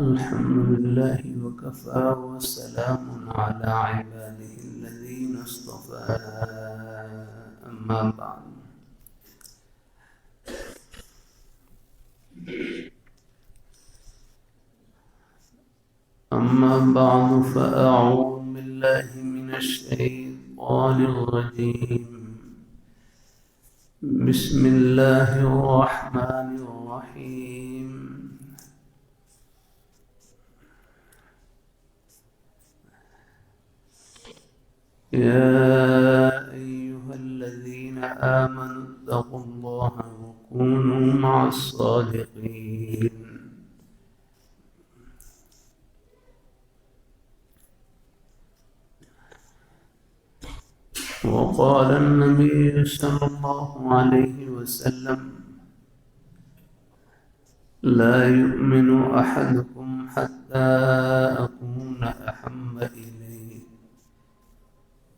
الحمد لله وكفى وسلام على عباده الذين اصطفى أما بعد فأعوذ بالله من الشيطان الرجيم بسم الله الرحمن الرحيم يا أيها الذين آمنوا اتقوا الله وكونوا مع الصادقين وقال النبي صلى الله عليه وسلم لا يؤمن أحدكم حتى أكون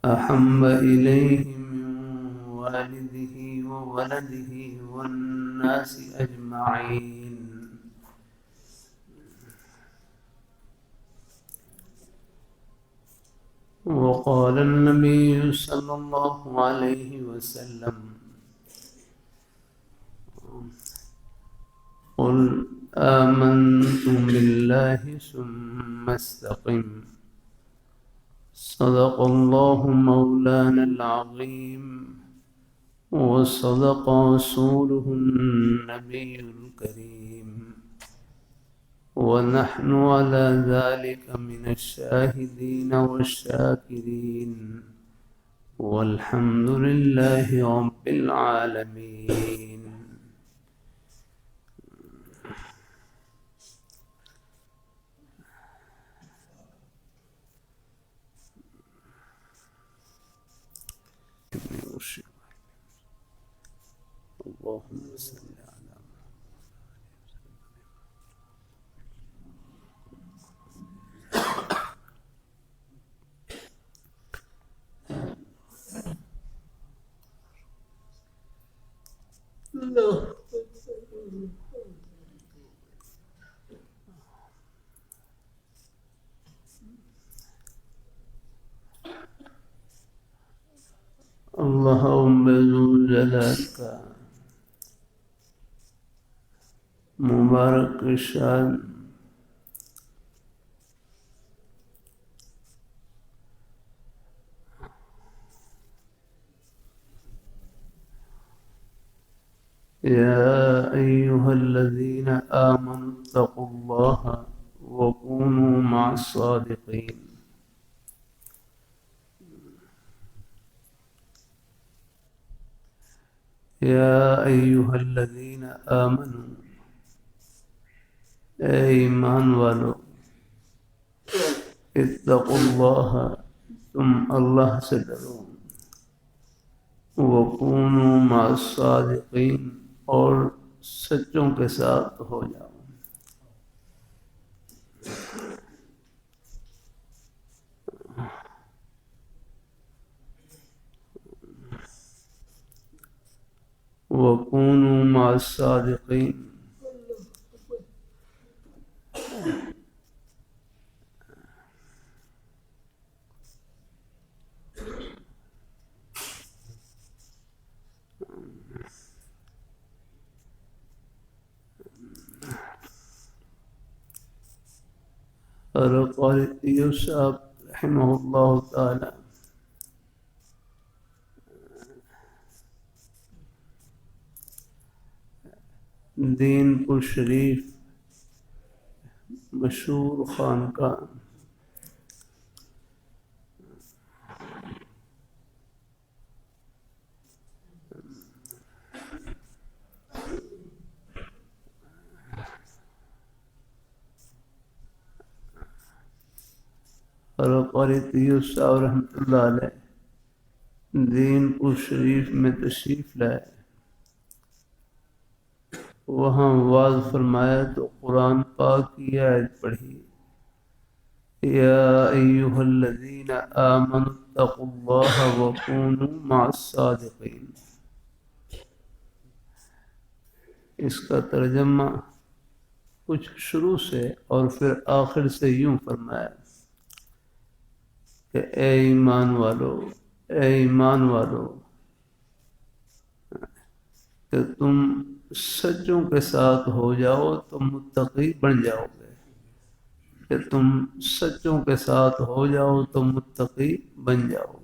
أحب إليه من والده وولده والناس أجمعين وقال النبي صلى الله عليه وسلم قل آمنت بالله ثم استقم صدق الله مولانا العظيم وصدق رسوله النبي الكريم ونحن على ذلك من الشاهدين والشاكرين والحمد لله رب العالمين اللهم صل على اللهم ذو جلال کا مبارک شان يا أيها الذين آمنوا اتقوا الله وكونوا مع الصادقين يا أيها الذين آمنوا اے ایمان والو اتقوا اللہ تم اللہ سے ڈرو وکونوا مع الصادقین اور سچوں کے ساتھ ہو جاؤ وکونوا مع الصادقین اور قاری طیب صاحب رحمہ اللہ تعالی دین پور شریف مشہور خانقاہ اور قاری طیب صاحب رحمۃ اللہ علیہ دین پور شریف میں تشریف لائے، وہاں واز فرمایا تو قرآن پاک کی آیت پڑھی، یا ایھا الذین آمنوا اتقوا اللہ وکونوا مع الصادقین۔ اس کا ترجمہ کچھ شروع سے اور پھر آخر سے یوں فرمایا کہ اے ایمان والو کہ تم سچوں کے ساتھ ہو جاؤ تو متقی بن جاؤ گے، کہ تم سچوں کے ساتھ ہو جاؤ تو متقی بن جاؤ گے۔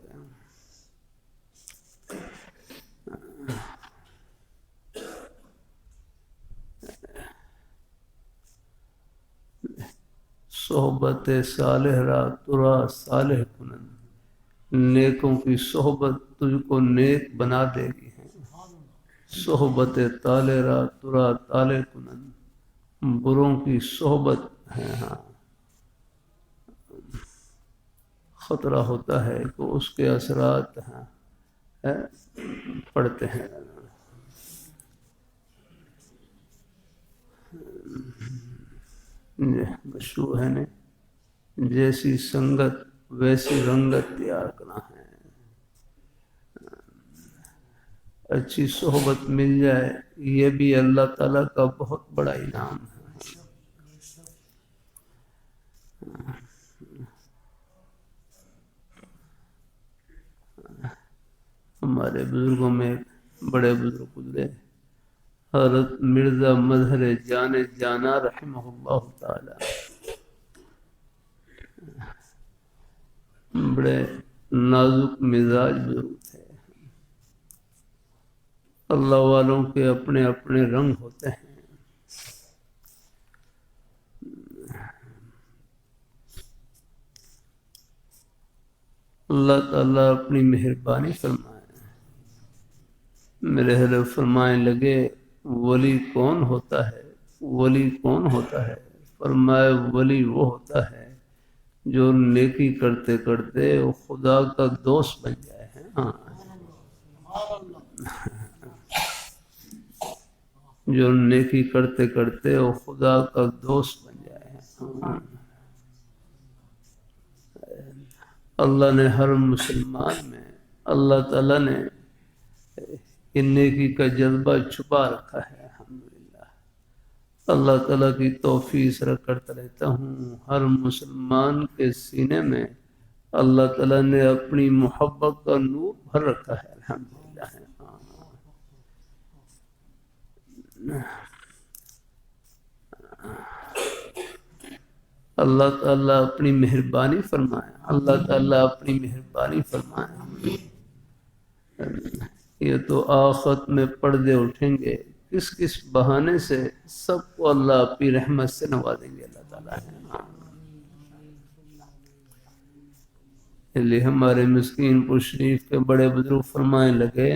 صحبت صالح را ترا صالح کنند، نیکوں کی صحبت تجھ کو نیک بنا دے گی۔ صحبت طالح را ترا طالح کنند، بروں کی صحبت ہے خطرہ ہوتا ہے کہ اس کے اثرات پڑتے ہیں۔ مشروع ہے نے جیسی سنگت ویسی رنگت تیار کرنا ہے۔ اچھی صحبت مل جائے یہ بھی اللہ تعالیٰ کا بہت بڑا انعام ہے۔ ہمارے بزرگوں میں بڑے بزرگ گزرے، حضرت مرزا مظہر جان جانا رحمہ اللہ تعالی، بڑے نازک مزاج بزرگ تھے۔ اللہ والوں کے اپنے اپنے رنگ ہوتے ہیں۔ اللہ تعالیٰ اپنی مہربانی فرمائے۔ میرے حضرت فرمائے لگے ولی کون ہوتا ہے؟ ولی کون ہوتا ہے؟ فرمائے ولی وہ ہوتا ہے جو نیکی کرتے کرتے وہ خدا کا دوست بن جائے۔ جو نیکی کرتے کرتے وہ خدا کا دوست بن جائے۔ اللہ نے ہر مسلمان میں اللہ تعالیٰ نے ان نیکی کا جذبہ چھپا رکھا ہے۔ الحمدللہ اللہ تعالیٰ کی توفیق سے کرتا رہتا ہوں، ہر مسلمان کے سینے میں اللہ تعالیٰ نے اپنی محبت کا نور بھر رکھا ہے۔ الحمدللہ اللہ تعالیٰ اپنی مہربانی فرمائے، اللہ تعالیٰ اپنی مہربانی فرمائے۔ یہ تو آخرت میں پردے اٹھیں گے، کس کس بہانے سے سب کو اللہ اپنی رحمت سے نوازیں گے اللہ تعالیٰ ہے۔ اس لیے ہمارے مسکین پور شریف کے بڑے بزرگ فرمائے لگے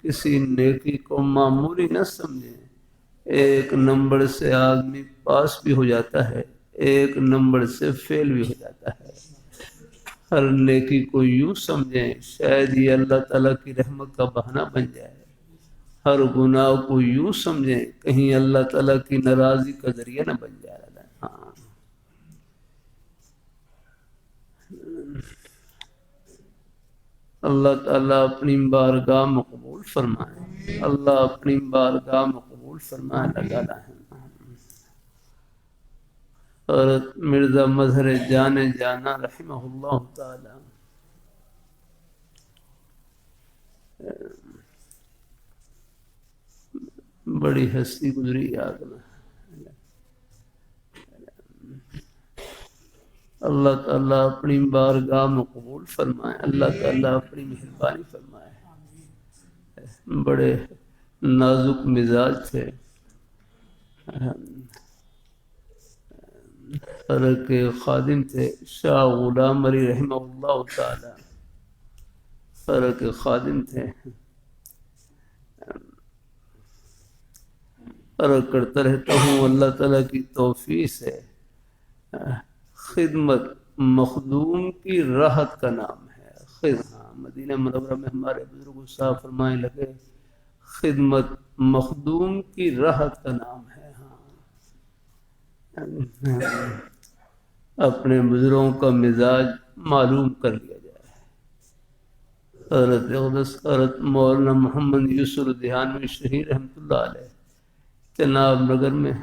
کسی نیکی کو معمولی نہ سمجھیں، ایک نمبر سے آدمی پاس بھی ہو جاتا ہے، ایک نمبر سے فیل بھی ہو جاتا ہے۔ ہر نیکی کو یوں سمجھیں شاید یہ اللہ تعالیٰ کی رحمت کا بہانہ بن جائے، ہر گناہ کو یوں سمجھیں کہیں اللہ تعالیٰ کی ناراضی کا ذریعہ نہ بن جائے۔ اللہ تعالیٰ اپنی بارگاہ میں قبول فرمائے، اللہ اپنی بارگاہ میں قبول فرمائے۔ لگا ہے حضرت مرزا مظہر جان جانا رحمہ اللہ تعالی، بڑی ہستی گزری یاد میں۔ اللہ تعالیٰ اپنی بارگاہ میں قبول فرمائے، اللہ تعالیٰ اپنی مہربانی فرمائے۔ بڑے نازک مزاج تھے، حضرت کے خادم تھے شاہ غلام علی رحمہ اللہ تعالی، حضرت کے خادم تھے۔ عرض کرتا رہتا ہوں اللہ تعالیٰ کی توفیق سے خدمت مخدوم کی راحت کا نام ہے۔ مدینہ منورہ میں ہمارے بزرگ صاحب فرمائے لگے خدمت مخدوم کی راحت کا نام ہے۔ اپنے بزرگوں کا مزاج معلوم کر لیا جائے۔ حضرت اقدس حضرت مولانا محمد یوسف دہانوی شہید رحمۃ اللہ علیہ جناب نگر میں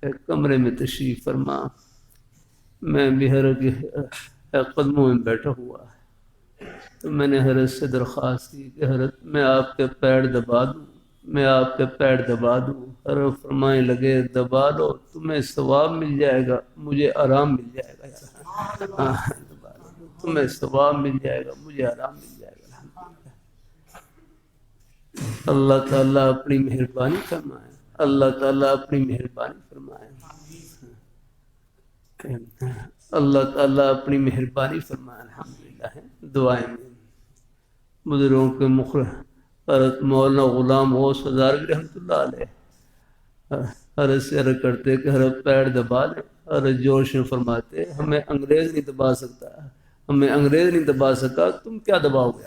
ایک کمرے میں تشریف فرما، میں بھی حضرت کے قدموں میں بیٹھا ہوا تو میں نے حضرت سے درخواست کی کہ حضرت میں آپ کے پیر دبا دوں، میں آپ کے پیر دبا دوں۔ حضرت فرمائے لگے دبا لو، تمہیں ثواب مل جائے گا، مجھے آرام مل جائے گا یار۔ دبا لو، تمہیں ثواب مل جائے گا، مجھے آرام مل جائے گا۔ اللہ تعالیٰ اپنی مہربانی فرمائے، اللہ تعالیٰ اپنی مہربانی فرمائے، اللہ تعالیٰ اپنی مہربانی فرمائے۔ الحمدللہ ہے دعائیں میں بزرگوں کے مخر حضرت مولانا غلام غوث ہزاروی رحمۃ اللہ علیہ حضرت سے عرض کرتے کہ حضرت پیر دبا لیں، حضرت جوش میں فرماتے ہمیں انگریز نہیں دبا سکتا، ہمیں انگریز نہیں دبا سکا، تم کیا دباؤ گے؟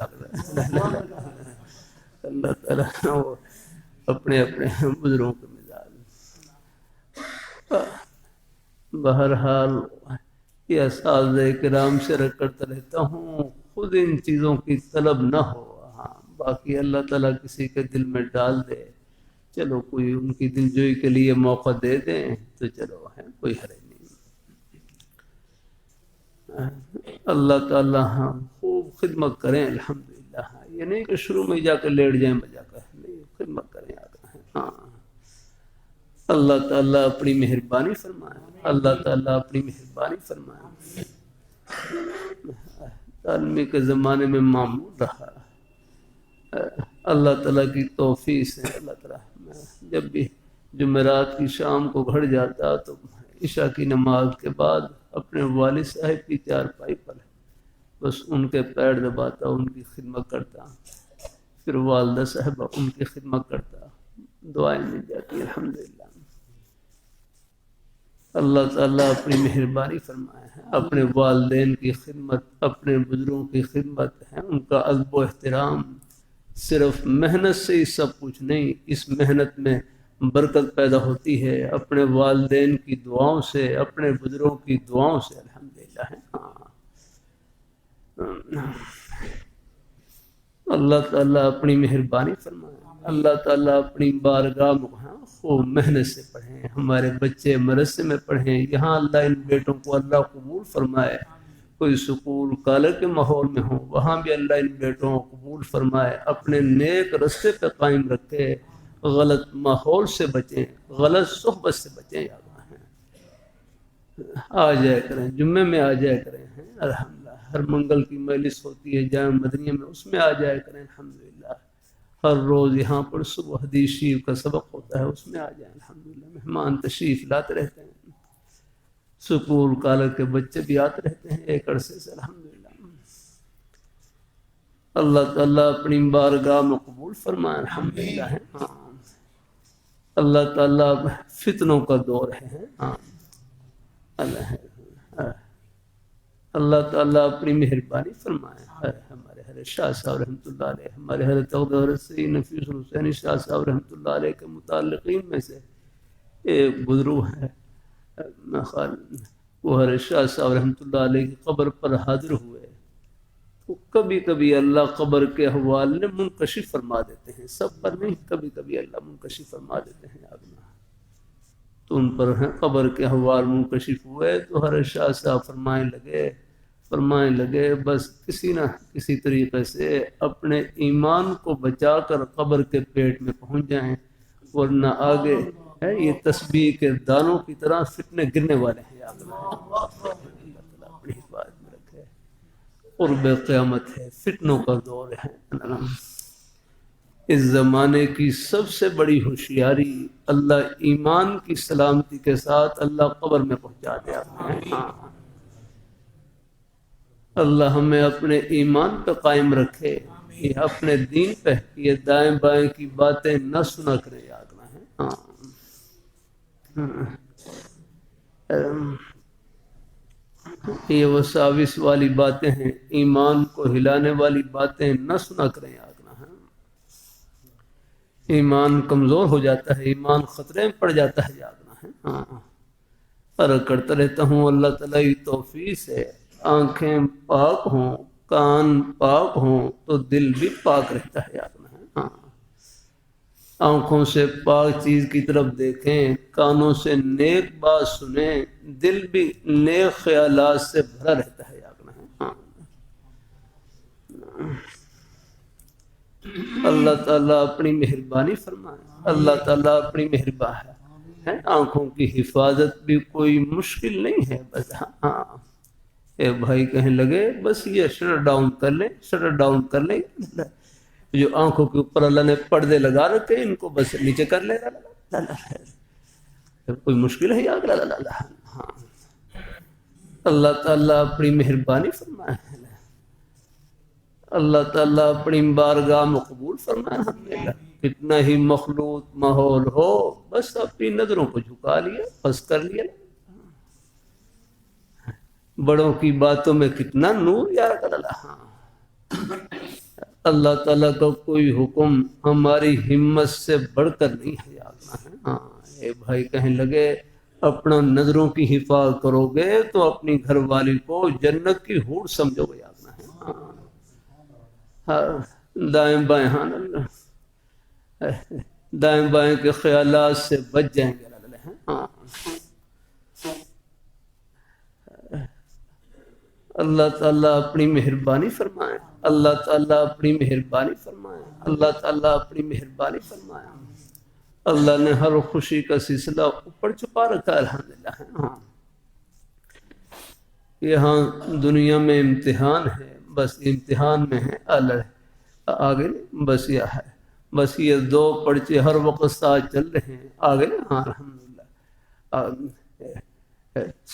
اللہ تعالیٰ وہ اپنے اپنے بزرگوں کے مزاج۔ بہرحال یہ اساتذہ کرام سے رکھ کرتا رہتا ہوں، خود ان چیزوں کی طلب نہ ہو، ہاں باقی اللہ تعالیٰ کسی کے دل میں ڈال دے، چلو کوئی ان کی دلجوئی کے لیے موقع دے دیں تو چلو ہے، کوئی حرج نہیں۔ اللہ تعالیٰ ہاں خوب خدمت کریں الحمدللہ، یہ نہیں کہ شروع میں جا کے لیٹ جائیں بجا کر، نہیں خدمت کریں آگے، ہاں اللہ تعالیٰ اپنی مہربانی فرمائے، اللہ تعالیٰ اپنی مہربانی فرمائے۔ تعلیمی کے زمانے میں معمول رہا، اللہ تعالیٰ کی توفیق سے اللہ تعالیٰ جب بھی جمعرات کی شام کو گھر جاتا تو عشاء کی نماز کے بعد اپنے والد صاحب کی چارپائی پر بس ان کے پیر دباتا، ان کی خدمت کرتا، پھر والدہ صاحبہ ان کی خدمت کرتا، دعائیں مل جاتی الحمدللہ۔ اللہ تعالیٰ اپنی مہربانی فرمائے ہیں، اپنے والدین کی خدمت، اپنے بزرگوں کی خدمت ہے، ان کا ادب و احترام، صرف محنت سے ہی سب کچھ نہیں، اس محنت میں برکت پیدا ہوتی ہے، اپنے والدین کی دعاؤں سے، اپنے بزرگوں کی دعاؤں سے الحمدللہ ہے۔ اللہ تعالیٰ اپنی مہربانی فرمائے، اللہ تعالیٰ اپنی بارگاہ میں خوب محنت سے پڑھیں، ہمارے بچے مدرسے میں پڑھیں، یہاں اللہ ان بیٹوں کو اللہ قبول فرمائے، کوئی سکول کالج کے ماحول میں ہوں وہاں بھی اللہ ان بیٹوں کو قبول فرمائے، اپنے نیک رستے پہ قائم رکھے، غلط ماحول سے بچیں، غلط صحبت سے بچیں، آ جائے کریں جمعے میں، آ جائے کریں الحمدللہ، ہر منگل کی مجلس ہوتی ہے جامع مدنیہ میں، اس میں آ جائے کریں الحمدللہ، ہر روز یہاں پر صبح حدیث شریف کا سبق ہوتا ہے، اس میں آ جائیں الحمدللہ، مہمان تشریف لاتے رہتے ہیں، سکول کالج کے بچے بھی آتے رہتے ہیں ایک عرصے سے الحمدللہ۔ اللہ تعالیٰ اپنی بارگاہ میں قبول فرمائے الحمدللہ ہے، اللہ تعالیٰ فتنوں کا دور ہے، اللہ تعالیٰ اپنی مہربانی فرمائے، ہمارے حضرت شاہ صاحب رحمۃ اللہ علیہ، ہمارے حضرت سید نفیس الحسین شاہ صاحب رحمۃ اللہ علیہ کے متعلقین میں سے ایک بزرگ ہے، وہ حضرت شاہ صاحب رحمۃ اللہ علیہ کی قبر پر حاضر ہوئے تو کبھی کبھی اللہ قبر کے احوال میں منکشف فرما دیتے ہیں، سب پر نہیں، کبھی کبھی اللہ منکشف فرما دیتے ہیں آگنا، تو ان پر قبر کے احوال منکشف ہوئے تو حضرت شاہ صاحب فرمائیں لگے بس کسی نہ کسی طریقے سے اپنے ایمان کو بچا کر قبر کے پیٹ میں پہنچ جائیں، ورنہ آگے ہے یہ تسبیح کے دانوں کی طرح فتنے گرنے والے ہیں، اللہ تعالیٰ اپنی حفاظت میں رکھے، قرب قیامت ہے، فتنوں کا دور ہے، اس زمانے کی سب سے بڑی ہوشیاری اللہ ایمان کی سلامتی کے ساتھ اللہ قبر میں پہنچا دیا، اللہ ہمیں اپنے ایمان پہ قائم رکھے، یہ اپنے دین پہ، یہ دائیں بائیں کی باتیں نہ سنا کرے، یاد رہے، یہ وساوس والی باتیں ہیں، ایمان کو ہلانے والی باتیں نہ سنا کریں، یاد رہے، ایمان کمزور ہو جاتا ہے، ایمان خطرے میں پڑ جاتا ہے، یاد رہے، عرض کرتا رہتا ہوں اللہ تعالیٰ کی توفیق سے آنکھیں پاک ہوں، کان پاک ہوں تو دل بھی پاک رہتا ہے یاد میں۔ ہاں، آنکھوں سے پاک چیز کی طرف دیکھیں، کانوں سے نیک بات سنیں، دل بھی نیک خیالات سے بھرا رہتا ہے یاد میں۔ ہاں، اللہ تعالیٰ اپنی مہربانی فرمائے، اللہ تعالیٰ اپنی مہربانی ہے۔ آنکھوں کی حفاظت بھی کوئی مشکل نہیں ہے، بس ہاں اے بھائی کہنے لگے بس یہ شٹ ڈاؤن کر لیں، شٹ ڈاؤن کر لیں، جو آنکھوں کے اوپر اللہ نے پردے لگا رکھے ان کو بس نیچے کر لے، کوئی مشکل ہے یا ہاں اللہ تعالیٰ اپنی مہربانی فرمائے، اللہ تعالیٰ اپنی بارگاہ میں قبول فرمائے۔ الحمدللہ کتنا ہی مخلوط ماحول ہو بس اپنی نظروں کو جھکا لیا، بس کر لیا۔ بڑوں کی باتوں میں کتنا نور یا اللہ۔ ہاں اللہ تعالیٰ کا کوئی حکم ہماری ہمت سے بڑھ کر نہیں ہے یاد ہے۔ ہاں اے بھائی کہنے لگے اپنا نظروں کی حفاظت کرو گے تو اپنی گھر والی کو جنت کی حور سمجھو گے یاد ہے۔ ہاں دائیں بائیں، ہاں دائیں بائیں کے خیالات سے بچ جائیں گے۔ ہاں اللہ تعالیٰ اپنی مہربانی فرمائے، اللہ تعالیٰ اپنی مہربانی فرمائے، اللہ تعالیٰ اپنی مہربانی فرمائے۔ اللہ نے ہر خوشی کا سلسلہ اوپر چھپا رکھا ہے الحمدللہ۔ ہاں یہاں دنیا میں امتحان ہے، بس امتحان میں ہے آگے بس یہ ہے، بس یہ دو پرچے ہر وقت ساتھ چل رہے ہیں آگے۔ ہاں الحمدللہ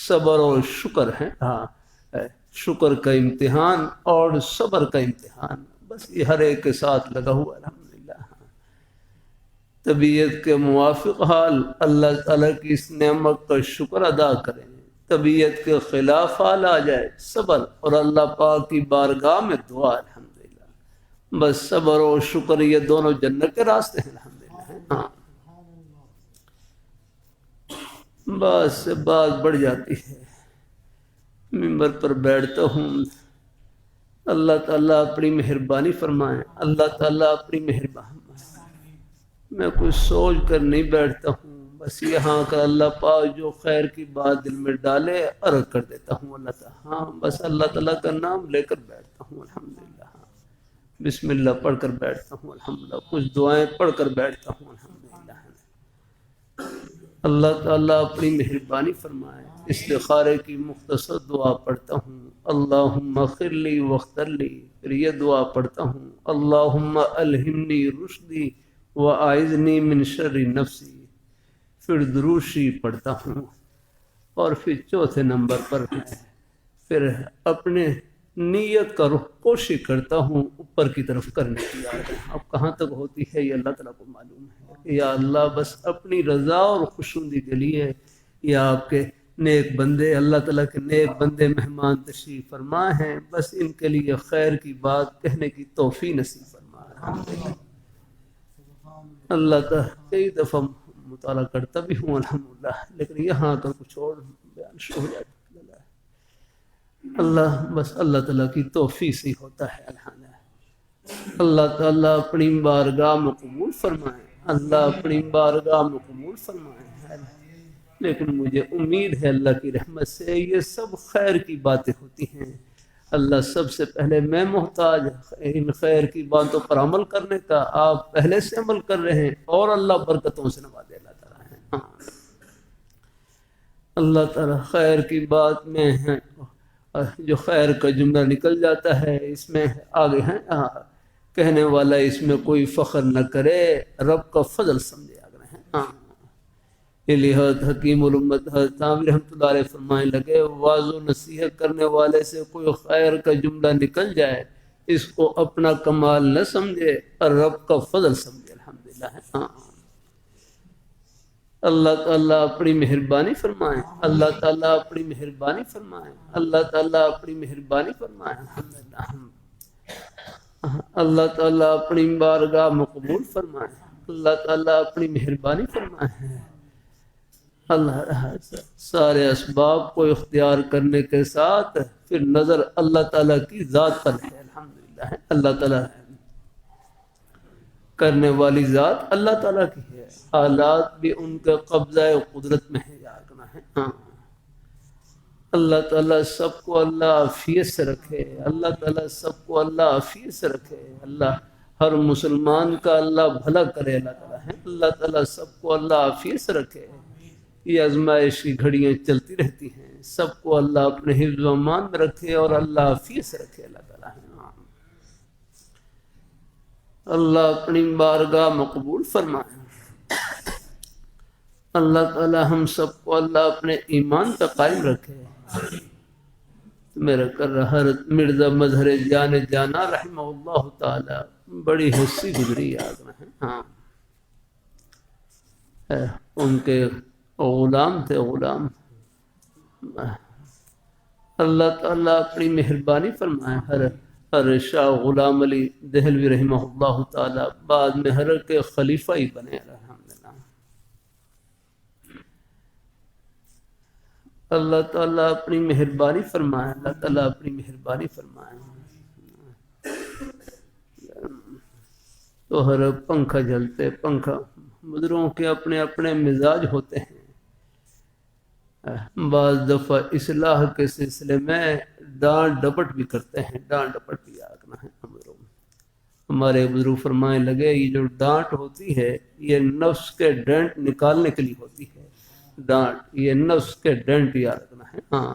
صبر اور شکر ہے۔ ہاں شکر کا امتحان اور صبر کا امتحان، بس یہ ہر ایک کے ساتھ لگا ہوا الحمدللہ۔ طبیعت کے موافق حال اللہ تعالیٰ کی اس نعمت کا شکر ادا کریں، طبیعت کے خلاف حال آ جائے صبر اور اللہ پاک کی بارگاہ میں دعا الحمدللہ۔ بس صبر اور شکر یہ دونوں جنت کے راستے ہیں الحمدللہ۔ ہاں بس بات بڑھ جاتی ہے، ممبر پر بیٹھتا ہوں، اللہ تعالیٰ اپنی مہربانی فرمائے، اللہ تعالیٰ اپنی مہربانی، میں کچھ سوچ کر نہیں بیٹھتا ہوں، بس یہاں کا اللہ پاک جو خیر کی بات دل میں ڈالے عرض کر دیتا ہوں اللہ تعالیٰ۔ ہاں بس اللہ تعالیٰ کا نام لے کر بیٹھتا ہوں الحمدللہ۔ بسم اللہ پڑھ کر بیٹھتا ہوں الحمدللہ، کچھ دعائیں پڑھ کر بیٹھتا ہوں الحمدللہ۔ اللہ تعالیٰ اپنی مہربانی فرمائے، استخارے کی مختصر دعا پڑھتا ہوں، اللہم اغفر لی واغفر لی، پھر یہ دعا پڑھتا ہوں، اللہم الہمنی رشدی واعذنی من شر نفسی، پھر دروشی پڑھتا ہوں، اور پھر چوتھے نمبر پر پھر اپنے نیت کا رخ کوشش کرتا ہوں اوپر کی طرف کرنے کی۔ اب کہاں تک ہوتی ہے یہ اللہ تعالیٰ کو معلوم ہے۔ یا اللہ بس اپنی رضا اور خوشنودی کے لیے یا آپ کے نیک بندے، اللہ تعالیٰ کے نیک بندے مہمان تشریف فرما ہیں، بس ان کے لیے خیر کی بات کہنے کی توفیق نصیب فرما۔ اللہ تعالیٰ کئی دفعہ مطالعہ کرتا بھی ہوں الحمدللہ، لیکن یہاں کا کچھ اور بیان ہو جاتا ہے۔ اللہ بس اللہ تعالیٰ کی توفیق سے ہوتا ہے الحمدللہ۔ اللہ تعالیٰ اپنی بارگاہ میں قبول فرمائے، اللہ اپنی بارگاہ میں قبول فرمائے۔ لیکن مجھے امید ہے اللہ کی رحمت سے یہ سب خیر کی باتیں ہوتی ہیں۔ اللہ سب سے پہلے میں محتاج ان خیر کی باتوں پر عمل کرنے کا، آپ پہلے سے عمل کر رہے ہیں اور اللہ برکتوں سے نوازے اللہ تعالیٰ ہے۔ اللہ تعالیٰ خیر کی بات میں ہے، جو خیر کا جملہ نکل جاتا ہے اس میں آگے ہیں کہنے والا اس میں کوئی فخر نہ کرے، رب کا فضل سمجھے آگے ہیں۔ لحاظ حکیم الامت حضرت عامر رحمۃ اللہ علیہ فرمائے لگے واضح و نصیحت کرنے والے سے کوئی خیر کا جملہ نکل جائے اس کو اپنا کمال نہ سمجھے اور رب کا فضل سمجھے الحمدللہ۔ اللہ تعالیٰ اپنی مہربانی فرمائے، اللہ تعالیٰ اپنی مہربانی فرمائے، اللہ تعالیٰ اپنی مہربانی فرمائے الحمدللہ۔ اللہ تعالیٰ اپنی بارگاہ میں قبول فرمائے، اللہ تعالیٰ اپنی مہربانی فرمائے۔ اللہ سارے اسباب کو اختیار کرنے کے ساتھ پھر نظر اللہ تعالیٰ کی ذات پر ہے۔ الحمدللہ اللہ تعالیٰ ہے کرنے والی ذات اللہ تعالیٰ کی ہے، حالات بھی ان کے قبضہ قدرت میں ہے، یاد رکھنا ہے۔ ہاں اللہ تعالیٰ سب کو اللہ عافیت سے رکھے، اللہ تعالیٰ سب کو اللہ عافیت سے رکھے، اللہ ہر مسلمان کا اللہ بھلا کرے، اللہ تعالیٰ ہے، اللہ تعالیٰ سب کو اللہ عافیت سے رکھے۔ یہ آزمائش کی گھڑیاں چلتی رہتی ہیں، سب کو اللہ اپنے حفظ و امان میں رکھے اور اللہ عافیت سے رکھے، اللہ تعالیٰ ہے۔ اللہ اپنی بارگاہ مقبول فرمائے، اللہ تعالیٰ ہم سب کو اللہ اپنے ایمان پہ قائم رکھے۔ میرا کر رہا مرزا مظہر جانا رحمہ اللہ تعالیٰ بڑی حسی گزری، یاد رہے۔ ہاں ان کے غلام تھے، غلام۔ اللہ تعالیٰ اپنی مہربانی فرمائے، ہر شاہ غلام علی دہلوی رحمہ اللہ تعالیٰ بعد میں ہر کے خلیفہ ہی بنے، الحمدللہ۔ اللہ تعالیٰ اپنی مہربانی فرمائے، اللہ تعالیٰ اپنی مہربانی فرمائے۔ تو ہر پنکھا جلتے، پنکھا بزرگوں کے اپنے اپنے مزاج ہوتے ہیں۔ بعض دفعہ اصلاح کے سلسلے میں ڈانٹ ڈپٹ بھی کرتے ہیں، ڈانٹ ڈپٹ بھی آگنا ہے۔ ہمارے بزرگ فرمائے لگے یہ جو ڈانٹ ہوتی ہے یہ نفس کے ڈنٹ نکالنے کے لیے ہوتی ہے، ڈانٹ یہ نفس کے ڈنٹ یاد رکھنا ہے۔ ہاں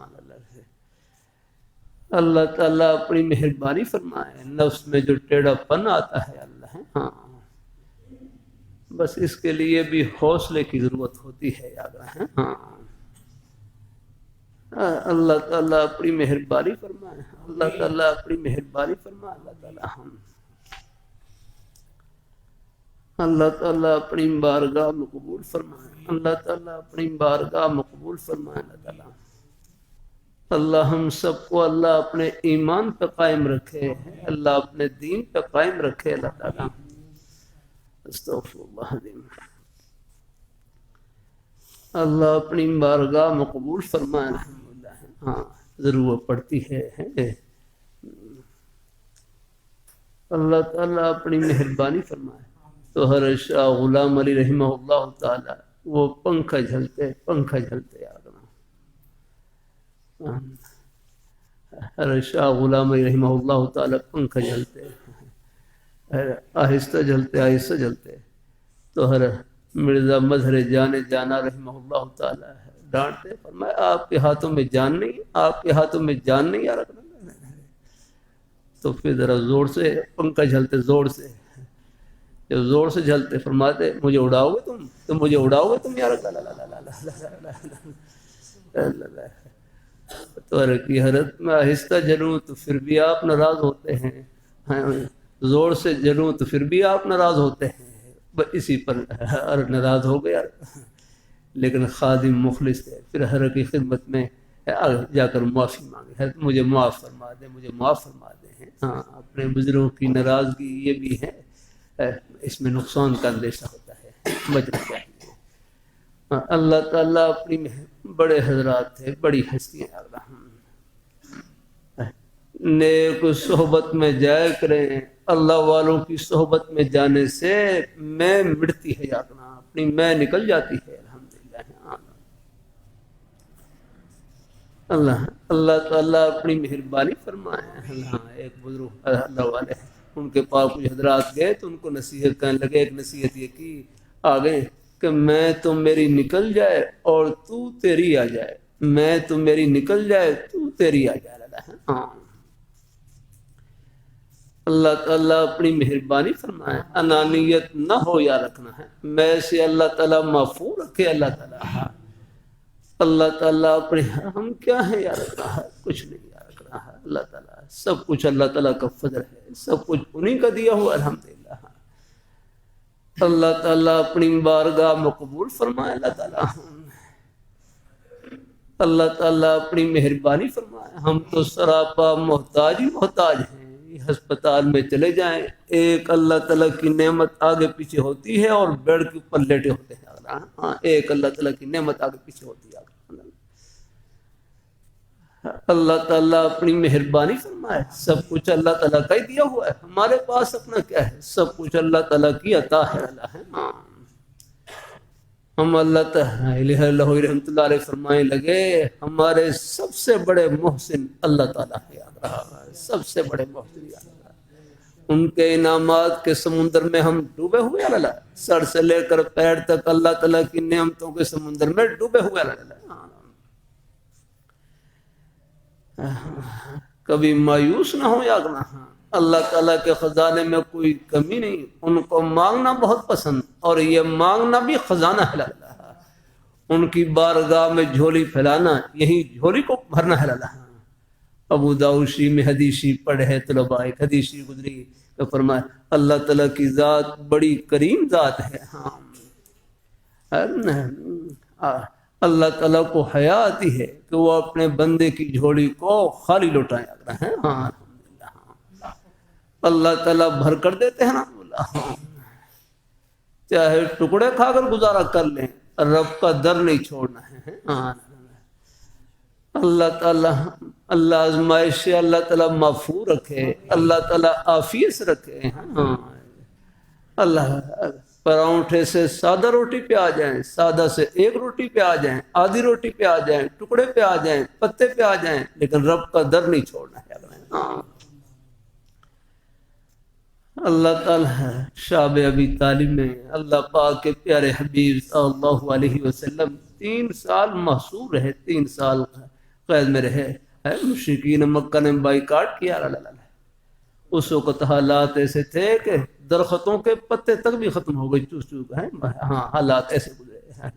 اللہ تعالیٰ اپنی مہربانی فرمائے، نفس میں جو ٹیڑھا پن آتا ہے اللہ ہے، ہاں بس اس کے لیے بھی حوصلے کی ضرورت ہوتی ہے، یاد رکھیں۔ ہاں اللہ تعالیٰ اپنی مہربانی فرمائے، اللہ تعالیٰ اپنی مہربانی فرمائے، اللہ تعالیٰ ہم اللہ تعالیٰ اپنی بارگاہ مقبول فرمائے، اللہ تعالیٰ اپنی بارگاہ مقبول فرمائے، اللہ تعالیٰ اللہ ہم سب کو اللہ اپنے ایمان پہ قائم رکھے، اللہ اپنے دین پہ قائم رکھے، اللہ تعالیٰ استغفر اللہ العظیم۔ اللہ اپنی بارگاہ مقبول فرمائے، الحمدللہ۔ ہاں ضرورت پڑتی ہے، اللہ تعالیٰ اپنی مہربانی فرمائے۔ تو ہر شاہ غلام علی رحمہ اللہ تعالیٰ وہ پنکھا جھلتے، پنکھا جھلتے، یاد رہنا۔ ہر شاہ غلام علی رحمہ اللہ تعالیٰ پنکھا جھلتے، آہستہ جھلتے، آہستہ جھلتے۔ تو ہر مرزا مظہر جانا رحمہ اللہ تعالیٰ ڈانٹتے، فرمایا آپ کے ہاتھوں میں جان نہیں، آپ کے ہاتھوں میں جان نہیں آ رکھنا۔ تو پھر ذرا زور سے پنکھا جھلتے، زور سے، جب زور سے جھلتے فرماتے مجھے اڑاؤ گے تم، تو مجھے اڑاؤ گے تم، یا رسول اللہ۔ تو کی حرت میں آہستہ جلوں تو پھر بھی آپ ناراض ہوتے ہیں، زور سے جلوں تو پھر بھی آپ ناراض ہوتے ہیں، اسی پر ناراض ہو گیا۔ لیکن خادم مخلص ہے، پھر ہر کی خدمت میں جا کر معافی مانگے، مجھے معاف فرما دیں، مجھے معاف فرما دیں۔ ہاں اپنے بزرگوں کی ناراضگی یہ بھی ہے، اس میں نقصان کا اندیشہ ہوتا ہے، بچنا چاہیے۔ اللہ تعالیٰ اپنی بڑے حضرات تھے، بڑی ہستیاں، نیک صحبت میں جایا کریں، اللہ والوں کی صحبت میں جانے سے میں مٹتی ہے، یادنا اپنی میں نکل جاتی ہے، الحمدللہ۔ اللہ تعالیٰ اپنی مہربانی فرمائے۔ اللہ ایک بزرگ اللہ والے ہیں، ان کے پاس کچھ حضرات گئے تو ان کو نصیحت کرنے لگے، ایک نصیحت یہ کی آگے کہ میں تو میری نکل جائے اور تو تیری آ جائے، میں تو میری نکل جائے تو تیری آ جائے۔ ہاں اللہ تعالیٰ اپنی مہربانی فرمائے، انانیت نہ ہو یا رکھنا ہے، میں سے اللہ تعالیٰ محفوظ رکھے۔ اللہ تعالیٰ اللہ تعالیٰ اپنے ہم کیا ہیں یا رکھ رہا ہے، کچھ نہیں یا رکھ رہا ہے۔ اللہ تعالیٰ سب کچھ اللہ تعالیٰ کا فضل ہے، سب کچھ انہی کا دیا ہوا، الحمدللہ۔ اللہ تعالیٰ اپنی بارگاہ مقبول فرمائے، اللہ تعالیٰ اللہ تعالیٰ اپنی مہربانی فرمائے۔ ہم تو سراپا محتاج ہی محتاج ہیں، ہسپتال میں چلے جائیں، ایک اللہ تعالیٰ کی نعمت آگے پیچھے ہوتی ہے اور بیڈ کے اوپر لیٹے ہوتے ہیں، ہاں ایک اللہ تعالیٰ کی نعمت آگے پیچھے ہوتی ہے۔ اللہ تعالیٰ اپنی مہربانی فرمائے، سب کچھ اللہ تعالیٰ کا ہی دیا ہوا ہے، ہمارے پاس اپنا کیا ہے، سب کچھ اللہ تعالیٰ کی عطا ہے۔ ہم اللہ تعالیٰ رحمۃ اللہ علیہ فرمائے لگے ہمارے سب سے بڑے محسن اللہ تعالیٰ ہے، سب سے بڑے محسن اللہ، ان کے انعامات کے سمندر میں ہم ڈوبے ہوئے، اللہ سر سے لے کر پیر تک اللہ تعالیٰ کی نعمتوں کے سمندر میں ڈوبے ہوئے، اللہ کبھی مایوس نہ ہو یا نہ، اللہ تعالیٰ کے خزانے میں کوئی کمی نہیں، ان کو مانگنا بہت پسند، اور یہ مانگنا بھی خزانہ ہے، ان کی بارگاہ میں جھولی پھیلانا، یہی جھولی کو بھرنا ہے۔ ابو داؤد شریف میں حدیث پڑھے ہے طلباء، ایک حدیث گزری تو فرمایا اللہ تعالیٰ کی ذات بڑی کریم ذات ہے، اللہ تعالیٰ کو حیا آتی ہے کہ وہ اپنے بندے کی جھولی کو خالی لوٹائیں، اللہ تعالیٰ بھر کر دیتے ہیں نا، چاہے ٹکڑے کھا کر گزارا کر لیں، رب کا در نہیں چھوڑنا ہے۔ اللہ تعالیٰ اللہ آزمائش سے اللہ تعالیٰ معفو رکھے، اللہ تعالیٰ عافیت سے رکھے، اللہ پراؤنٹھے سے سادہ روٹی پہ آ جائیں، سادہ سے ایک روٹی پہ آ جائیں، آدھی روٹی پہ آ جائیں، ٹکڑے پہ آ جائیں، پتے پہ آ جائیں، لیکن رب کا در نہیں چھوڑنا ہے۔ اللہ تعالیٰ شاب ابی طالب میں اللہ پاک کے پیارے حبیب صلی اللہ علیہ وسلم 3 سال محصور رہے، 3 سال قید میں رہے، مشرکین مکہ نے بائیکاٹ کیا، اس وقت حالات ایسے تھے کہ درختوں کے پتے تک بھی ختم ہو گئے، چوس چوس گئے، حالات ایسے گزرے۔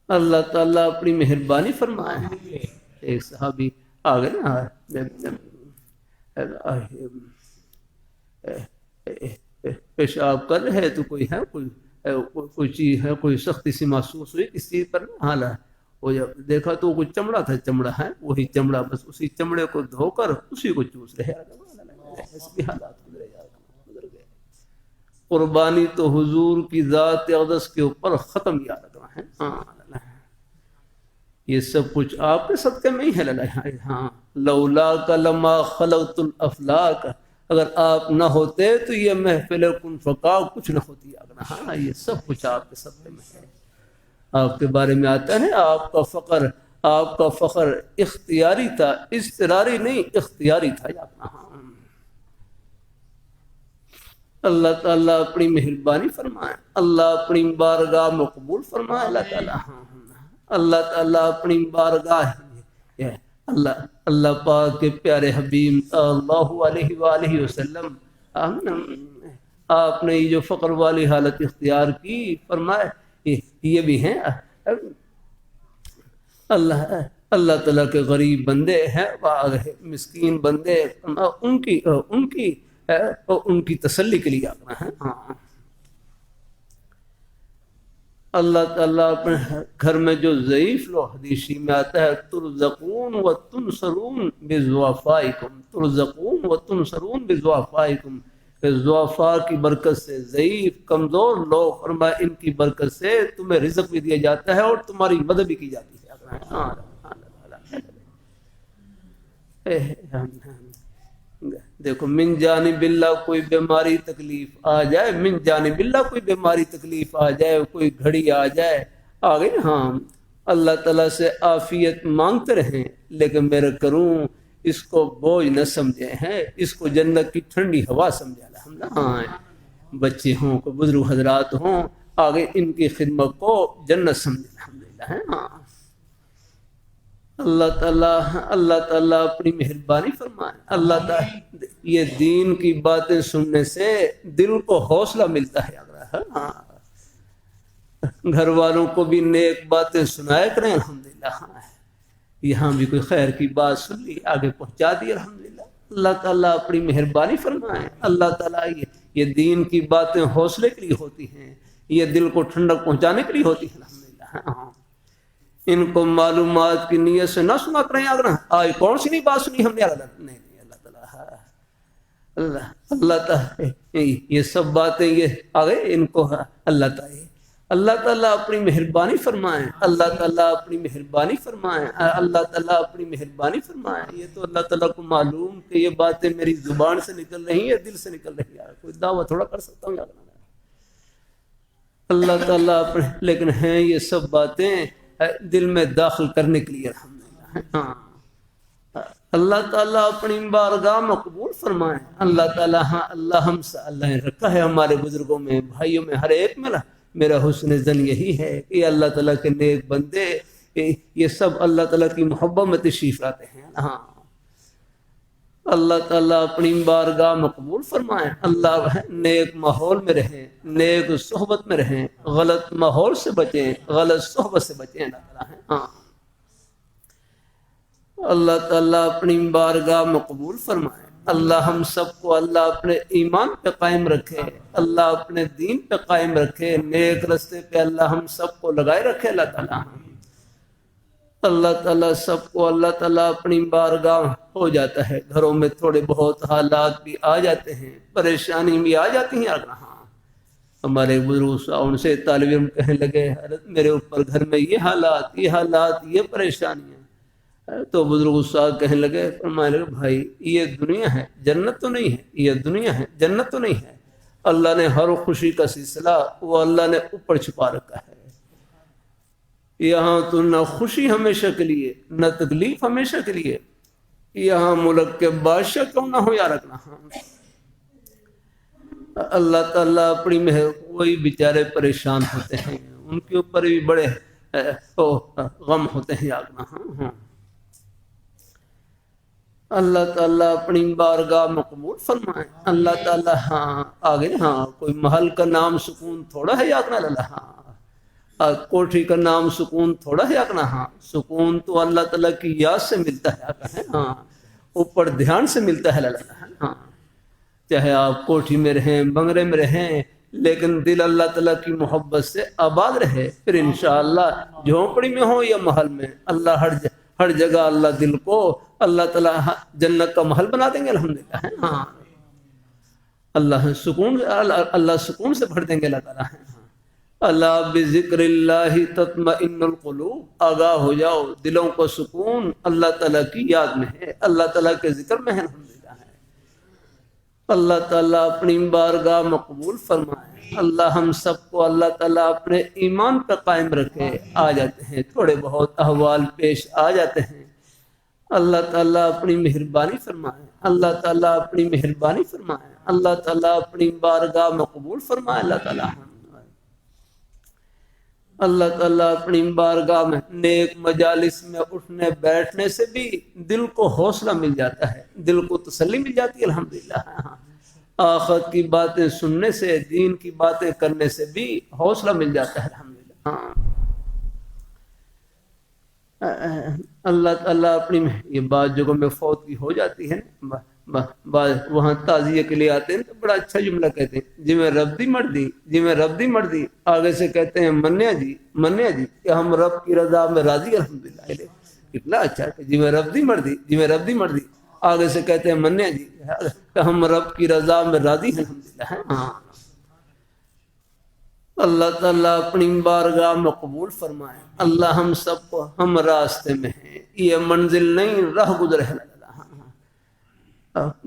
اللہ تعالیٰ اپنی مہربانی فرمائے، ایک صحابی آ گئے نا، پیشاب کر رہے تو کوئی ہے، کوئی چیز ہے، کوئی سختی سی محسوس ہوئی اس چیز پر، وہ جب دیکھا تو کوئی چمڑا تھا، چمڑا ہے وہی چمڑا، بس اسی چمڑے کو دھو کر اسی کو چوس رہے، حالات گزرے گئے۔ قربانی تو حضور کی ذات اقدس کے اوپر ختم یاد رکھنا ہے، یہ سب کچھ آپ کے صدقے میں ہی ہے۔ لولا کا لما خلقت الافلاک، اگر آپ نہ ہوتے تو یہ محفل کن فقا کچھ نہ ہوتی، یہ سب کچھ آپ کے صدقے میں ہے۔ آپ کے بارے میں آتا ہے آپ کا فخر اختیاری تھا، اضطراری نہیں، اختیاری تھا۔ اللہ تعالیٰ اپنی مہربانی فرمائے، اللہ اپنی بارگاہ میں قبول فرمائے، اللہ تعالیٰ اپنی بارگاہ، اللہ پاک کے پیارے حبیب صلی اللہ علیہ وآلہ وسلم، آپ نے یہ جو فقر والی حالت اختیار کی، فرمائے یہ بھی ہیں اللہ تعالیٰ کے غریب بندے ہیں، مسکین بندے، ان کی تسلی کے لیے آنا ہے۔ اللہ تعالیٰ اپنے گھر میں جو ضعیف لوگ، حدیثی میں آتا ہے ترزقون و تنصرون بضعفائکم، ترزقون و تنصرون بضعفائکم، کہ ضعفاء کی برکت سے، ضعیف کمزور لوگ، فرمایا ان کی برکت سے تمہیں رزق بھی دیا جاتا ہے اور تمہاری مدد بھی کی جاتی ہے۔ دیکھو من جانب اللہ کوئی بیماری تکلیف آ جائے، من جانب اللہ کوئی بیماری تکلیف آ جائے، کوئی گھڑی آ جائے، آ گئی نا، اللہ تعالیٰ سے عافیت مانگتے رہیں، لیکن میرے کروں اس کو بوجھ نہ سمجھے ہیں، اس کو جنت کی ٹھنڈی ہوا سمجھا۔ بچے ہوں کو بزرگ حضرات ہوں، آگے ان کی خدمت کو جنت سمجھے، الحمدللہ۔ اللہ تعالیٰ اپنی مہربانی فرمائے، اللہ تعالیٰ یہ دین کی باتیں سننے سے دل کو حوصلہ ملتا ہے، گھر والوں کو بھی نیک باتیں سنایا کریں، الحمدللہ۔ یہاں بھی کوئی خیر کی بات سن لی، آگے پہنچا دی، الحمدللہ۔ اللہ تعالیٰ اپنی مہربانی فرمائے، اللہ تعالیٰ یہ دین کی باتیں حوصلے کے لیے ہوتی ہیں، یہ دل کو ٹھنڈک پہنچانے کے لیے ہوتی ہیں، الحمدللہ۔ ان کو معلومات کی نیت سے نہ سنا کریں، اگر آج کون سی نہیں بات سنی ہم نے، نہیں اللہ تعالیٰ اللہ اللہ تعالیٰ یہ سب باتیں یہ آ گئے ان کو اللہ تعالیٰ اپنی مہربانی فرمائیں، اللہ تعالیٰ اپنی مہربانی فرمائیں، اللہ تعالیٰ اپنی مہربانی فرمائیں۔ یہ تو اللہ تعالیٰ کو معلوم کہ یہ باتیں میری زبان سے نکل رہی ہیں، دل سے نکل رہی ہیں، کوئی دعویٰ تھوڑا کر سکتا ہوں اللہ تعالیٰ اپنے، لیکن ہیں یہ سب باتیں دل میں داخل کرنے کے لیے الحمدللہ۔ ہاں اللہ تعالیٰ اپنی بارگاہ میں قبول فرمائیں، اللہ تعالیٰ ہاں اللہ ہم سے اللہ نے رکھا ہے ہمارے بزرگوں میں، بھائیوں میں، ہر ایک میں میرا حسن زن یہی ہے کہ یہ اللہ تعالیٰ کے نیک بندے یہ سب اللہ تعالیٰ کی محبت میں تشریف لاتے ہیں۔ ہاں اللہ تعالیٰ اپنی بارگاہ میں قبول فرمائیں، اللہ نیک ماحول میں رہیں، نیک صحبت میں رہیں، غلط ماحول سے بچیں، غلط صحبت سے بچیں اللہ تعالیٰ۔ ہاں اللہ تعالیٰ اپنی بارگاہ میں قبول فرمائے، اللہ ہم سب کو اللہ اپنے ایمان پہ قائم رکھے، اللہ اپنے دین پہ قائم رکھے، نیک رستے پہ اللہ ہم سب کو لگائے رکھے اللہ تعالیٰ۔ اللہ تعالیٰ سب کو اللہ تعالیٰ اپنی بارگاہ ہو جاتا ہے، گھروں میں تھوڑے بہت حالات بھی آ جاتے ہیں، پریشانی بھی آ جاتی ہیں۔ ہاں ہمارے بزرگ ان سے طالب علم کہنے لگے حضرت میرے اوپر گھر میں یہ حالات یہ پریشانیاں، تو بزرگ استاد کہنے لگے فرمانے لگے بھائی یہ دنیا ہے، جنت تو نہیں ہے، یہ دنیا ہے، جنت تو نہیں ہے۔ اللہ نے ہر خوشی کا سلسلہ وہ اللہ نے اوپر چھپا رکھا ہے، یہاں تو نہ خوشی ہمیشہ کے لیے نہ تکلیف ہمیشہ کے لیے، یہاں ملک کے بادشاہ کیوں نہ ہو یا رکھنا۔ اللہ تعالیٰ اپنی مہر، وہی بیچارے پریشان ہوتے ہیں، ان کے اوپر بھی بڑے غم ہوتے ہیں یاگنا۔ ہاں اللہ تعالیٰ اپنی بارگاہ میں قبول فرمائے، اللہ تعالیٰ ہاں آگے ہاں کوئی محل کا نام سکون تھوڑا ہے یاگنا اللہ، ہاں کوٹھی کا نام سکون تھوڑا ہے یاگنا۔ ہاں سکون تو اللہ تعالیٰ کی یاد سے ملتا ہے، ہاں اوپر دھیان سے ملتا ہے اللہ۔ ہاں چاہے آپ کوٹھی میں رہیں، بنگلے میں رہیں، لیکن دل اللہ تعالیٰ کی محبت سے آباد رہے، پھر انشاءاللہ جھونپڑی میں ہو یا محل میں، اللہ ہر جگہ اللہ دل کو اللہ تعالیٰ جنت کا محل بنا دیں گے الحمدللہ۔ ہاں اللہ سکون سے بھر دیں گے اللہ تعالیٰ۔ اللہ بذکر اللہ تطمئن القلوب، آگاہ ہو جاؤ دلوں کو سکون اللہ تعالیٰ کی یاد میں ہے، اللہ تعالیٰ کے ذکر میں ہے الحمدللہ۔ اللہ تعالیٰ اپنی بارگاہ میں قبول فرمائے، اللہ ہم سب کو اللہ تعالیٰ اپنے ایمان پر قائم رکھے۔ آ جاتے ہیں تھوڑے بہت احوال پیش آ جاتے ہیں، اللہ تعالیٰ اپنی مہربانی فرمائے، اللہ تعالیٰ اپنی مہربانی فرمائے، اللہ تعالیٰ اپنی بارگاہ میں قبول فرمائے۔ اللہ تعالیٰ اپنی بارگاہ میں نیک مجالس میں اٹھنے بیٹھنے سے بھی دل کو حوصلہ مل جاتا ہے، دل کو تسلی مل جاتی ہے الحمدللہ۔ آخرت کی باتیں سننے سے، دین کی باتیں کرنے سے بھی حوصلہ مل جاتا ہے الحمدللہ۔ اللہ تعالیٰ اپنی یہ بات جگہوں میں فوت کی ہو جاتی ہے، وہاں تعزیے کے لیے آتے ہیں تو بڑا اچھا جملہ کہتے ہیں، جی میں رب دی مردی، جی میں رب دی مردی، آگے سے کہتے ہیں منیا جی کہ ہم رب کی رضا میں راضی الحمدللہ۔ کتنا اچھا کہ جی میں رب دی مردی، جی میں رب دی مردی، آگے سے کہتے ہیں منیا جی کہ ہم رب کی رضا میں راضی ہیں الحمدللہ۔ ہاں اللہ تعالیٰ اپنی بارگاہ میں قبول فرمائے، اللہ ہم سب کو، ہم راستے میں ہیں، یہ منزل نہیں راہ گزر ہے۔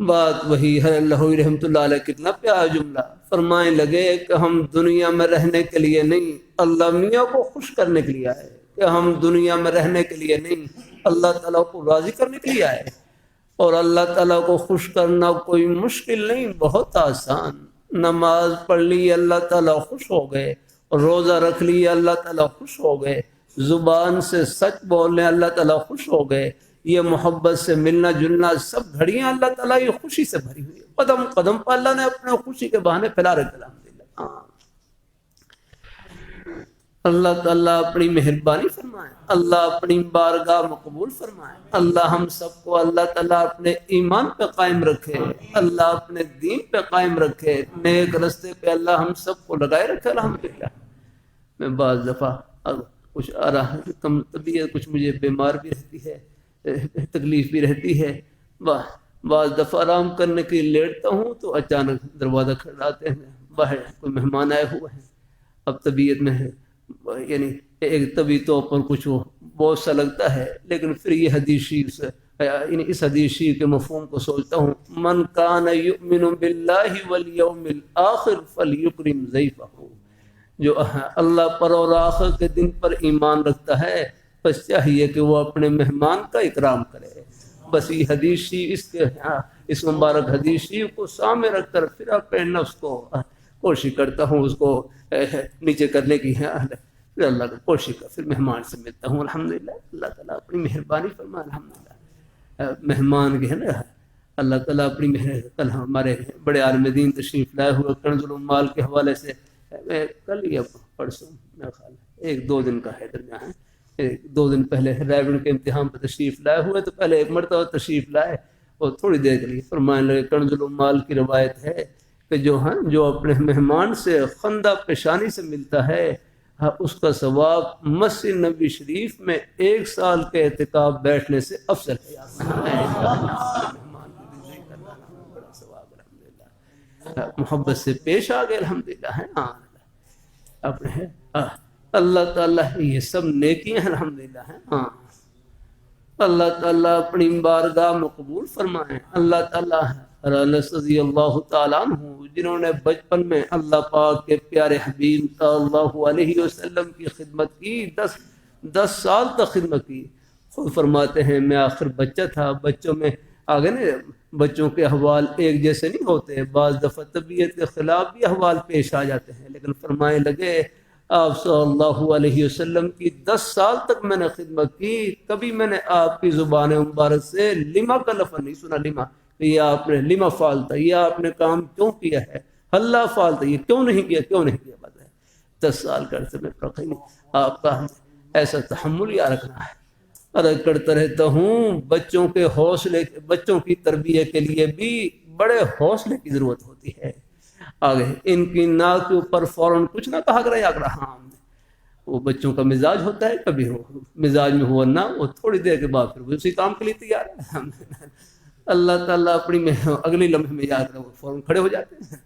بات وہی ہے، اللہ رحمت اللہ علیہ کتنا پیارا جملہ فرمائے لگے کہ ہم دنیا میں رہنے کے لیے نہیں، اللہ میاں کو خوش کرنے کے لیے آئے، کہ ہم دنیا میں رہنے کے لیے نہیں، اللہ تعالیٰ کو راضی کرنے کے لیے آئے۔ اور اللہ تعالیٰ کو خوش کرنا کوئی مشکل نہیں، بہت آسان۔ نماز پڑھ لی اللہ تعالیٰ خوش ہو گئے، روزہ رکھ لی اللہ تعالیٰ خوش ہو گئے، زبان سے سچ بولنے اللہ تعالیٰ خوش ہو گئے، یہ محبت سے ملنا جلنا سب گھڑیاں اللہ تعالیٰ یہ خوشی سے بھری ہوئی ہے، قدم قدم پر اللہ نے اپنے خوشی کے بہانے پھیلا رکھے الحمدللہ۔ اللہ تعالیٰ اپنی مہربانی فرمائے، اللہ اپنی بارگاہ میں قبول فرمائے، اللہ ہم سب کو اللہ تعالیٰ اپنے ایمان پہ قائم رکھے، اللہ اپنے دین پہ قائم رکھے، نیک رستے پہ اللہ ہم سب کو لگائے رکھے الحمدللہ۔ میں بعض دفعہ کچھ آ رہا ہے، کم طبیعت، کچھ مجھے بیمار بھی رہتی ہے، تکلیف بھی رہتی ہے، بعض دفعہ آرام کرنے کے لیے لیٹتا ہوں تو اچانک دروازہ کھڑکاتے ہیں، باہر کوئی مہمان آئے ہوئے ہیں، اب طبیعت میں ہے، یعنی ایک طبی طور پر کچھ وہ بہت سا لگتا ہے، لیکن پھر یہ حدیث شریف سے یعنی اس حدیث شریف کے مفہوم کو سوچتا ہوں، من کان یؤمن باللہ والیوم الآخر فلیکرم ضیفہ، جو اللہ پر اور آخر کے دن پر ایمان رکھتا ہے بس چاہیے کہ وہ اپنے مہمان کا اکرام کرے۔ بس یہ حدیث شریف اس مبارک حدیث شریف کو سامنے رکھ کر پھر اپنے نفس کو کوشش کرتا ہوں اس کو نیچے کرنے کی ہے، پھر اللہ کو کوشش کر پھر مہمان سے ملتا ہوں۔ الحمدللہ اللہ تعالیٰ اپنی مہربانی فرمائے، الحمدللہ مہمان کے ہے نا اللہ تعالیٰ اپنی کل ہمارے بڑے عالم دین تشریف لائے ہوئے کنز العمال کے حوالے سے کل یا پرسوں میرا خیال ہے 1-2 دن کا ہے درمیان ہے، 2 دن پہلے رائے کے امتحان پر تشریف لائے ہوئے تو پہلے ایک مرتبہ تشریف لائے اور تھوڑی دیر کے لیے فرمانے لگے کنز العمال کی روایت ہے کہ جو اپنے مہمان سے خندہ پیشانی سے ملتا ہے اس کا ثواب مسجد نبی شریف میں 1 سال کے اعتکاف بیٹھنے سے افضل ہے۔ محبت سے پیش آ گئے الحمدللہ ہے اپنے اللہ تعالیٰ یہ سب نیکیاں ہیں الحمدللہ ہے۔ اللہ تعالیٰ اپنی بارگاہ میں قبول فرمائیں۔ اللہ تعالیٰ انس رضی اللہ تعالیٰ عنہ جنہوں نے بچپن میں اللہ پاک کے پیارے حبیب صلی اللہ علیہ وسلم کی خدمت کی، 10 سال تک خدمت کی، خود فرماتے ہیں میں آخر بچہ تھا، بچوں میں آگے نا بچوں کے احوال ایک جیسے نہیں ہوتے، بعض دفعہ طبیعت کے خلاف بھی احوال پیش آ جاتے ہیں، لیکن فرمائے لگے آپ صلی اللہ علیہ وسلم کی 10 سال تک میں نے خدمت کی، کبھی میں نے آپ کی زبان مبارک سے لما کا لفظ نہیں سنا، لما یہ آپ نے لما فعلتا، یہ آپ نے کام کیوں کیا ہے، اللہ فعلتا، یہ کیوں نہیں کیا بات ہے۔ 10 سال کا عرصے میں فرق نہیں، آپ کا ایسا تحمل یا رکھنا ہے۔ عرض کرتا رہتا ہوں بچوں کے حوصلے، بچوں کی تربیت کے لیے بھی بڑے حوصلے کی ضرورت ہوتی ہے۔ آگے ان کی ناک کے اوپر فوراً کچھ نہ کہا کرا یا ہاں وہ بچوں کا مزاج ہوتا ہے، کبھی ہو مزاج میں ہوا نہ وہ تھوڑی دیر کے بعد پھر وہ اسی کام کے لیے تیار ہے۔ اللہ تعالیٰ اپنی اگلی لمحے میں یاد رہے وہ فوراً کھڑے ہو جاتے ہیں۔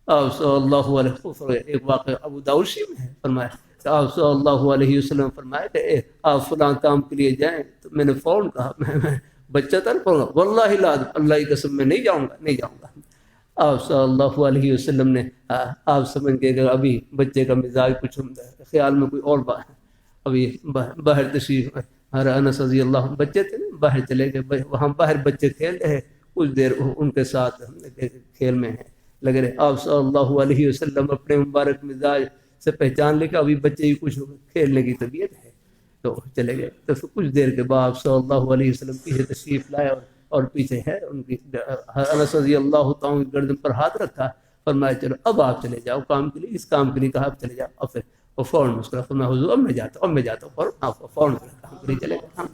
آپ صلی اللہ علیہ وسلم ایک واقعہ ابو داؤد شریف میں ہے، فرمایا کہ آپ صلی اللہ علیہ وسلم فرمایا کہ آپ فلاں کام کے لیے جائیں، تو میں نے فوراً کہا میں بچہ تھا واللہ لا اللہ کی قسم میں نہیں جاؤں گا۔ آپ صلی اللہ علیہ وسلم نے آپ سمجھ گئے کہ ابھی بچے کا مزاج کچھ خیال میں کوئی اور بات ہے، ابھی باہر تشریف انس رضی اللہ بچے تھے نا، باہر چلے گئے، وہاں باہر بچے کھیل رہے ہیں، کچھ دیر ان کے ساتھ کھیل میں ہیں لگے رہے۔ آپ صلی اللہ علیہ وسلم اپنے مبارک مزاج سے پہچان لے کہ ابھی بچے کی کچھ کھیلنے کی طبیعت ہے تو چلے گئے، تو کچھ دیر کے بعد آپ صلی اللہ علیہ وسلم پیچھے تشریف لائے اور پیچھے ہے ان کی انس رضی اللہ تعالیٰ کی گردن پر ہاتھ رکھا، فرمایا چلو اب آپ چلے جاؤ کام کے لیے، اس کام کے لیے کہا آپ چلے جاؤ، اور پھر وہ فوراً مسکرا فرمایا حضور اب میں جاتا ہوں فوراً کام کے لیے چلے گئے۔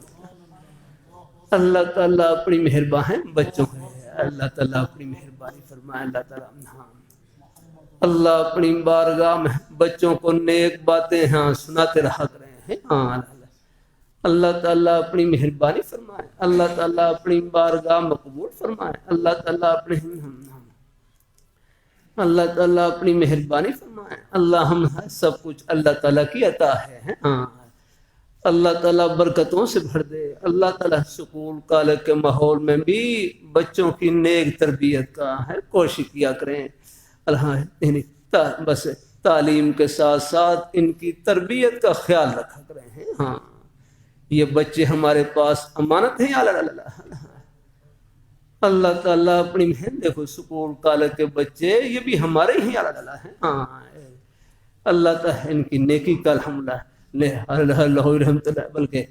اللہ تعالیٰ اپنی مہربانی بچوں ہے، اللہ تعالیٰ اپنی مہربانی فرمائے، اللہ تعالیٰ اللہ اپنی بارگاہ میں بچوں کو نیک باتیں سناتے رہا کریں ہیں۔ اللہ تعالیٰ اپنی مہربانی فرمائے، اللہ تعالیٰ اپنی بارگاہ میں قبول فرمائے، اللہ تعالیٰ اپنی مہربانی فرمائے۔ اللہ ہم سب کچھ اللہ تعالیٰ کی عطا ہے، اللہ تعالیٰ برکتوں سے بھر دے۔ اللہ تعالیٰ سکول کالج کے ماحول میں بھی بچوں کی نیک تربیت کا کوشش کیا کریں، بس تعلیم کے ساتھ ساتھ ان کی تربیت کا خیال رکھا کریں۔ یہ بچے ہمارے پاس امانت ہیں، اللہ تعالیٰ اپنی محنت دیکھو سکول کالج کے بچے یہ بھی ہمارے ہی ہیں، اللہ تعالیٰ ان کی نیکی کا الحمدللہ رحمت اللہ، بلکہ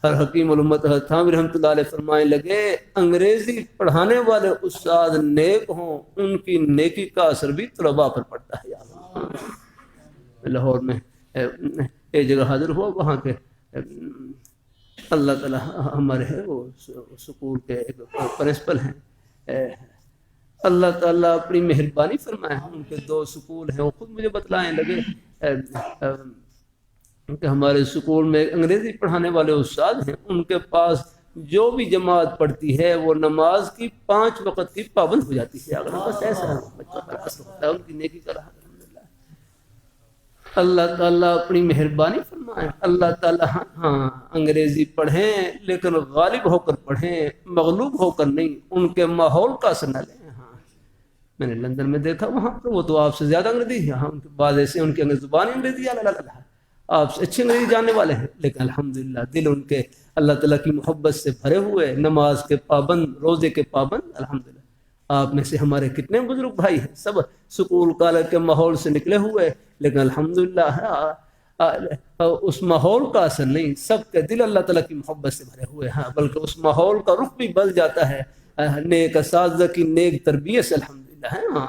ہر حکیم الامت تھانوی رحمۃ اللہ علیہ فرمائے لگے انگریزی پڑھانے والے استاد نیک ہوں ان کی نیکی کا اثر بھی طلباء پر پڑتا ہے۔ لاہور میں ایک جگہ حاضر ہوا، وہاں کے اللہ تعالیٰ ہمارے وہ سکول کے ایک پرنسپل ہیں، اللہ تعالیٰ اپنی مہربانی فرمائے، ان کے 2 سکول ہیں، وہ خود مجھے بتلائیں لگے کہ ہمارے سکول میں انگریزی پڑھانے والے استاد ہیں، ان کے پاس جو بھی جماعت پڑھتی ہے وہ نماز کی 5 وقت کی پابند ہو جاتی ہے. اگر بس ایسا ہے ان کی نیکی کا رہا. اللہ تعالیٰ اپنی مہربانی فرمائے. اللہ تعالیٰ ہاں انگریزی پڑھیں لیکن غالب ہو کر پڑھیں, مغلوب ہو کر نہیں. ان کے ماحول کا اثر نہ لیں. ہاں میں نے لندن میں دیکھا وہاں پر وہ تو آپ سے زیادہ انگریزی ہے. ہاں ان کے بعد ایسے ان کی زبان انگریزی اللہ آپ سے اچھی انگریزی جاننے والے ہیں, لیکن الحمدللہ دل ان کے اللہ تعالیٰ کی محبت سے بھرے ہوئے, نماز کے پابند, روزے کے پابند. الحمدللہ آپ میں سے ہمارے کتنے بزرگ بھائی ہیں, سب سکول کالج کے ماحول سے نکلے ہوئے, لیکن الحمدللہ اس ماحول کا اثر نہیں, سب کے دل اللہ تعالیٰ کی محبت سے بھرے ہوئے ہیں. بلکہ اس ماحول کا رخ بھی بدل جاتا ہے نیک اساتذہ کی نیک تربیت سے. الحمدللہ ہے. ہاں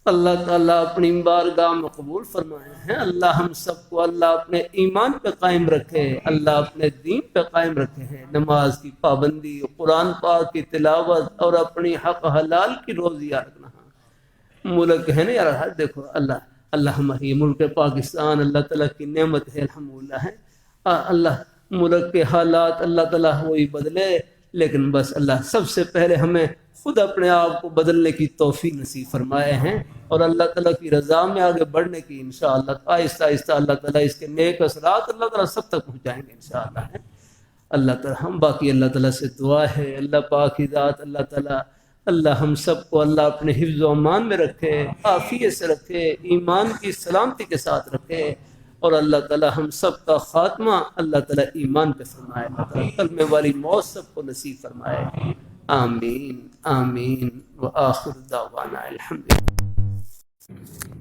اللہ تعالیٰ اپنی بارگاہ میں قبول فرمائے ہیں. اللہ ہم سب کو اللہ اپنے ایمان پہ قائم رکھے, اللہ اپنے دین پہ قائم رکھے ہیں. نماز کی پابندی, قرآن پاک کی تلاوت اور اپنی حق حلال کی روزیاں رکھنا. ملک ہے نا یار, دیکھو اللہ ہماری ملک پاکستان اللہ تعالیٰ کی نعمت ہے الحمدللہ ہے. اللہ ملک کے حالات اللہ تعالیٰ وہی بدلے, لیکن بس اللہ سب سے پہلے ہمیں خود اپنے آپ کو بدلنے کی توفیق نصیب فرمائے ہیں, اور اللہ تعالیٰ کی رضا میں آگے بڑھنے کی انشاءاللہ آہستہ آہستہ اللہ تعالیٰ اس کے نیک اثرات اللہ تعالیٰ سب تک پہنچائیں گے انشاءاللہ ہے. اللہ تعالیٰ ہم باقی اللہ تعالیٰ سے دعا ہے اللہ پاک کی ذات اللہ تعالیٰ اللہ ہم سب کو اللہ اپنے حفظ و امان میں رکھے, عافیت سے رکھے, ایمان کی سلامتی کے ساتھ رکھے, اور اللہ تعالیٰ ہم سب کا خاتمہ اللہ تعالیٰ ایمان پہ فرمائے, کلمے والی موت سب کو نصیب فرمائے. آمین آمین. وآخر دعوانا الحمدللہ.